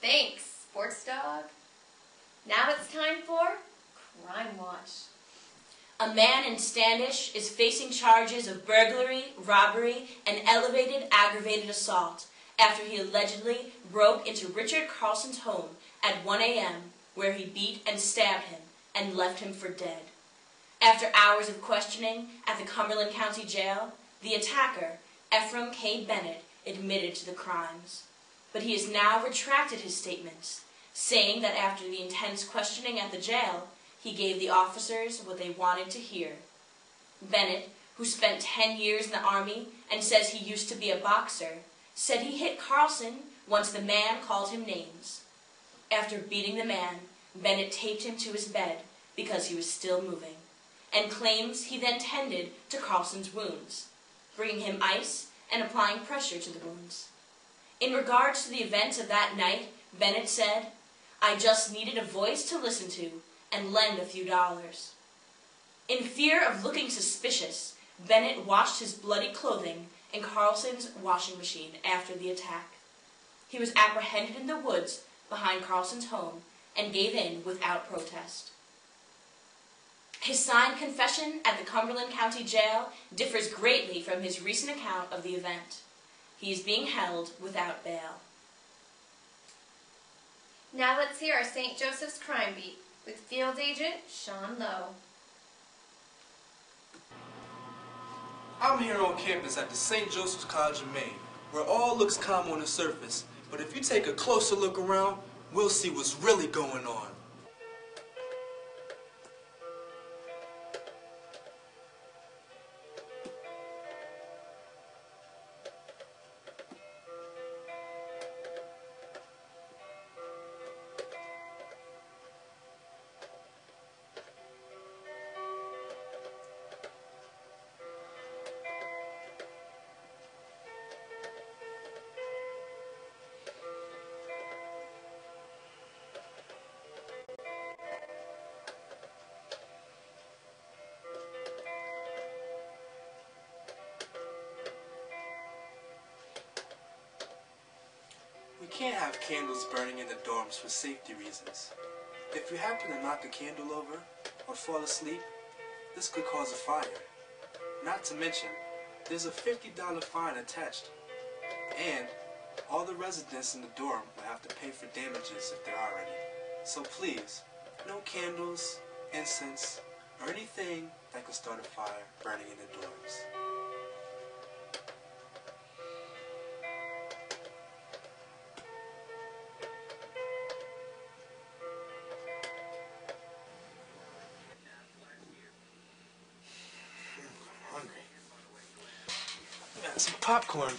Thanks, sports dog. Now it's time for Crime Watch. A man in Standish is facing charges of burglary, robbery, and elevated aggravated assault after he allegedly broke into Richard Carlson's home at 1 a.m. where he beat and stabbed him and left him for dead. After hours of questioning at the Cumberland County Jail, the attacker, Ephraim K. Bennett, admitted to the crimes. But he has now retracted his statements, saying that after the intense questioning at the jail, he gave the officers what they wanted to hear. Bennett, who spent 10 years in the Army and says he used to be a boxer, said he hit Carlson once the man called him names. After beating the man, Bennett taped him to his bed because he was still moving, and claims he then tended to Carlson's wounds, bringing him ice and applying pressure to the wounds. In regards to the events of that night, Bennett said, "I just needed a voice to listen to and lend a few dollars." In fear of looking suspicious, Bennett washed his bloody clothing in Carlson's washing machine after the attack. He was apprehended in the woods behind Carlson's home and gave in without protest. His signed confession at the Cumberland County Jail differs greatly from his recent account of the event. He is being held without bail. Now let's hear our St. Joseph's Crime Beat with Field Agent Sean Lowe. I'm here on campus at the St. Joseph's College of Maine, where all looks calm on the surface, but if you take a closer look around, we'll see what's really going on. We can't have candles burning in the dorms for safety reasons. If you happen to knock a candle over or fall asleep, this could cause a fire. Not to mention, there's a $50 fine attached. And all the residents in the dorm will have to pay for damages if there are any. So please, no candles, incense, or anything that could start a fire burning in the dorms. Some popcorn.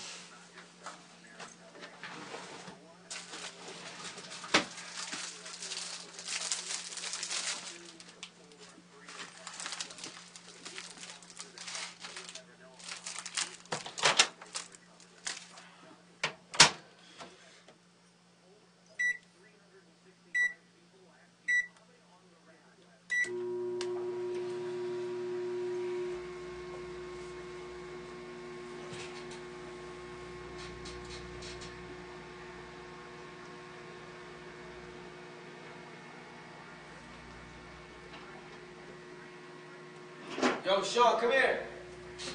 Yo, Sean, come here.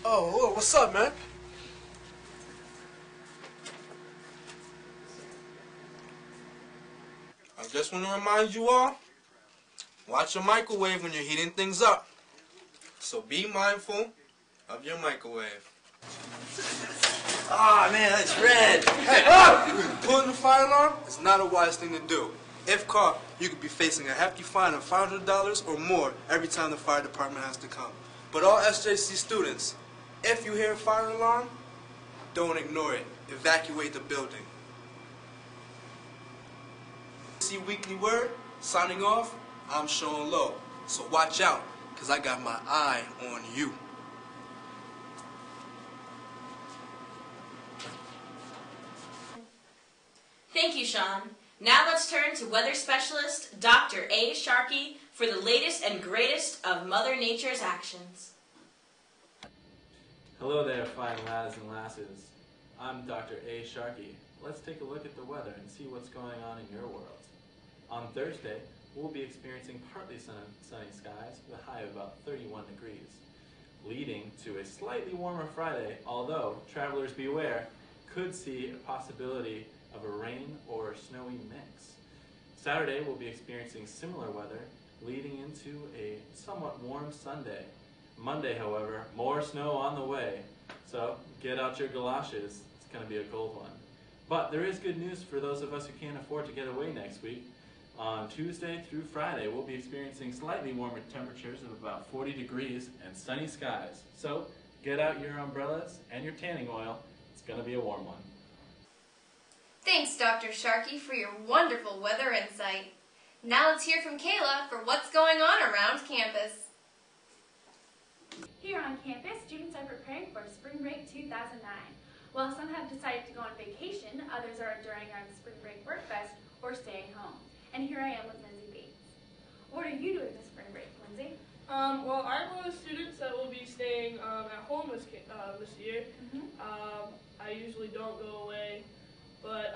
Oh, what's up, man? I just want to remind you all, watch your microwave when you're heating things up. So be mindful of your microwave. Ah, man, that's red. Hey, pulling the fire alarm is not a wise thing to do. If caught, you could be facing a hefty fine of $500 or more every time the fire department has to come. But all SJC students, if you hear a fire alarm, don't ignore it. Evacuate the building. See Weekly Word, signing off, I'm Sean Lowe. So watch out, because I got my eye on you. Thank you, Sean. Now let's turn to weather specialist Dr. A. Sharkey for the latest and greatest of Mother Nature's actions. Hello there, fine lads and lasses. I'm Dr. A. Sharkey, let's take a look at the weather and see what's going on in your world. On Thursday, we'll be experiencing partly sunny skies with a high of about 31 degrees, leading to a slightly warmer Friday, although, travelers beware, could see a possibility of a rain or snowy mix. Saturday, we'll be experiencing similar weather, leading into a somewhat warm Sunday. Monday, however, more snow on the way, so get out your galoshes. It's going to be a cold one. But there is good news for those of us who can't afford to get away next week. On Tuesday through Friday, we'll be experiencing slightly warmer temperatures of about 40 degrees and sunny skies. So get out your umbrellas and your tanning oil. It's going to be a warm one. Thanks, Dr. Sharkey, for your wonderful weather insight. Now let's hear from Kayla for what's going on around campus. Here on campus, students are preparing for Spring Break 2009. While some have decided to go on vacation, others are enduring our Spring Break Work Fest or staying home. And here I am with Lindsay Bates. What are you doing this spring break, Lindsay? Well, I'm one of the students that will be staying at home this year. I usually don't go away, but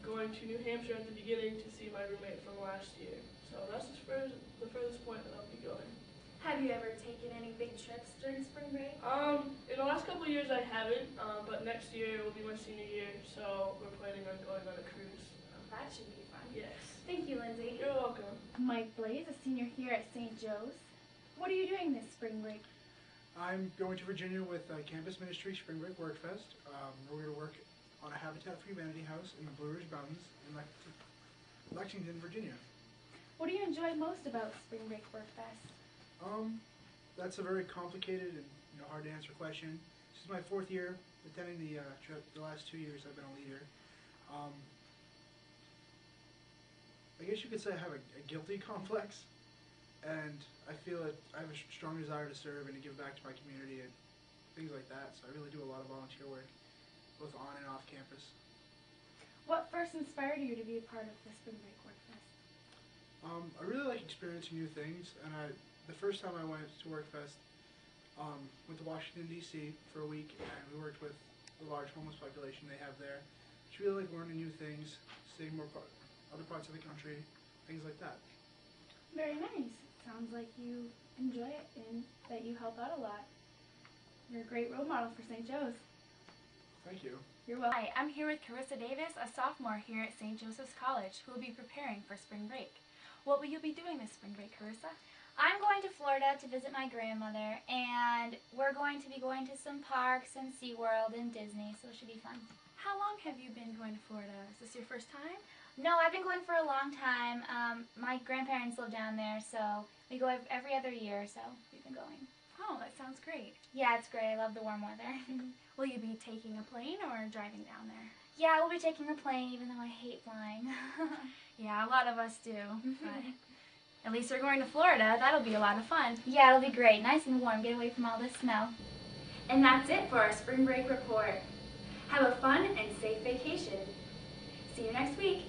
going to New Hampshire at the beginning to see my roommate from last year. So that's the furthest point that I'll be going. Have you ever taken any big trips during spring break? In the last couple of years I haven't, but next year will be my senior year, so we're planning on going on a cruise. That should be fun. Yes. Thank you, Lindsay. You're welcome. Mike Blaze, a senior here at St. Joe's. What are you doing this spring break? I'm going to Virginia with Campus Ministry Spring Break Work Fest. We're going to work on a Habitat for Humanity house in the Blue Ridge Mountains in Lexington, Virginia. What do you enjoy most about Spring Break Work Fest? That's a very complicated and hard to answer question. This is my 4th year attending the trip. The last 2 years I've been a leader. I guess you could say I have a guilty complex, and I feel that I have a strong desire to serve and to give back to my community and things like that, so I really do a lot of volunteer work, both on and off campus. What first inspired you to be a part of the Spring Break Work Fest? I really like experiencing new things, and the first time I went to Workfest, went to Washington, D.C. for a week, and we worked with the large homeless population they have there. It's really like learning new things, seeing other parts of the country, things like that. Very nice. Sounds like you enjoy it and that you help out a lot. You're a great role model for St. Joe's. Thank you. You're welcome. Hi, I'm here with Carissa Davis, a sophomore here at St. Joseph's College, who will be preparing for spring break. What will you be doing this spring break, Carissa? I'm going to Florida to visit my grandmother, and we're going to be going to some parks and SeaWorld and Disney, so it should be fun. How long have you been going to Florida? Is this your first time? No, I've been going for a long time. My grandparents live down there, so we go every other year, so we've been going. Oh, that sounds great. Yeah, it's great. I love the warm weather. Will you be taking a plane or driving down there? Yeah, we'll be taking a plane, even though I hate flying. Yeah, a lot of us do. But at least we're going to Florida. That'll be a lot of fun. Yeah, it'll be great. Nice and warm. Get away from all this snow. And that's it for our spring break report. Have a fun and safe vacation. See you next week.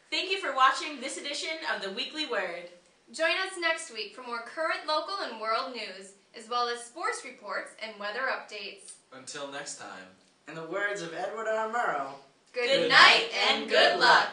Thank you for watching this edition of the Weekly Word. Join us next week for more current local and world news, as well as sports reports and weather updates. Until next time. In the words of Edward R. Murrow, Good night and good luck.